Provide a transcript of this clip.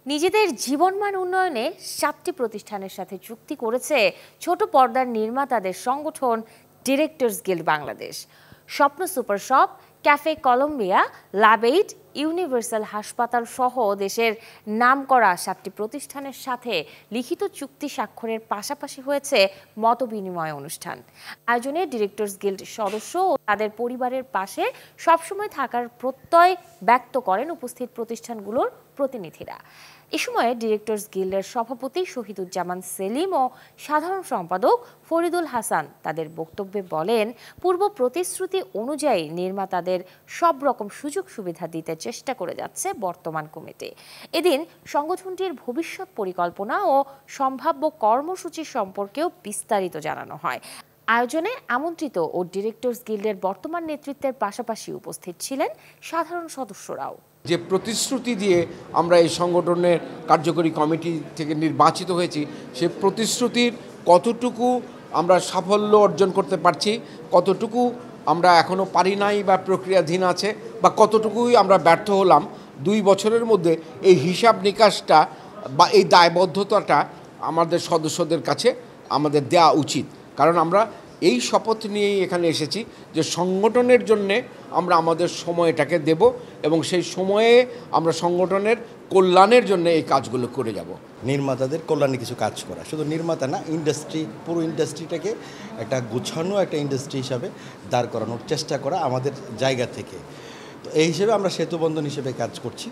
নিজেদের জীবনমান উন্নয়নে 7টি প্রতিষ্ঠানের সাথে চুক্তি করেছে ছোট পর্দার নির্মাতাদের সংগঠন directors guild Bangladesh. Swapno super shop, cafe Colombia, লাবেইট, ইউনিভার্সাল হাসপাতাল সহ দেশের নামকরা 7টি প্রতিষ্ঠানের সাথে লিখিত চুক্তি স্বাক্ষরের পাশাপাশি হয়েছে মতবিনিময় অনুষ্ঠান। আয়োজনে ডিরেক্টরস গিল্ড সদস্য ও তাদের পরিবারের পাশে সবসময় থাকার প্রত্যয় ব্যক্ত করেন উপস্থিত প্রতিষ্ঠানগুলোর প্রতিনিধিরা। এ সময় ডিরেক্টরস গিল্ডের সভাপতি শহীদুজ্জামান সেলিম ও সাধারণ সম্পাদক ফরিদুল হাসান তাদের বক্তব্যে বলেন, পূর্ব প্রতিশ্রুতি অনুযায়ী নির্মাতাদের সব রকম সুযোগ সুবিধা দিতে চেষ্টা করে যাচ্ছে বর্তমান কমিটি। এদিন সংগঠনটির ভবিষ্যৎ পরিকল্পনা ও সম্ভাব্য কর্মসূচি সম্পর্কেও বিস্তারিত জানানো হয়। আয়োজনে আমন্ত্রিত ও ডিরেক্টরস গিল্ডের বর্তমান নেতৃত্বের পাশাপাশি উপস্থিত ছিলেন সাধারণ সদস্যরাও। যে প্রতিশ্রুতি দিয়ে আমরা এই সংগঠনের কার্যকরী কমিটি থেকে নির্বাচিত হয়েছি, সে প্রতিশ্রুতির কতটুকু আমরা সাফল্য অর্জন করতে পারছি, কতটুকু আমরা এখনও পারি নাই বা প্রক্রিয়াধীন আছে, বা কতটুকুই আমরা ব্যর্থ হলাম, 2 বছরের মধ্যে এই হিসাব নিকাশটা বা এই দায়বদ্ধতাটা আমাদের সদস্যদের কাছে আমাদের দেওয়া উচিত। কারণ আমরা এই শপথ নিয়েই এখানে এসেছি যে সংগঠনের জন্যে আমরা আমাদের সময়টাকে দেব এবং সেই সময়ে আমরা সংগঠনের কল্যাণের জন্য এই কাজগুলো করে যাব। নির্মাতাদের কল্যাণে কিছু কাজ করা, শুধু নির্মাতা না, ইন্ডাস্ট্রি, পুরো ইন্ডাস্ট্রিটাকে একটা গুছানো একটা ইন্ডাস্ট্রি হিসাবে দাঁড় করানোর চেষ্টা করা আমাদের জায়গা থেকে। তো এই হিসেবে আমরা সেতুবন্ধন হিসেবে কাজ করছি।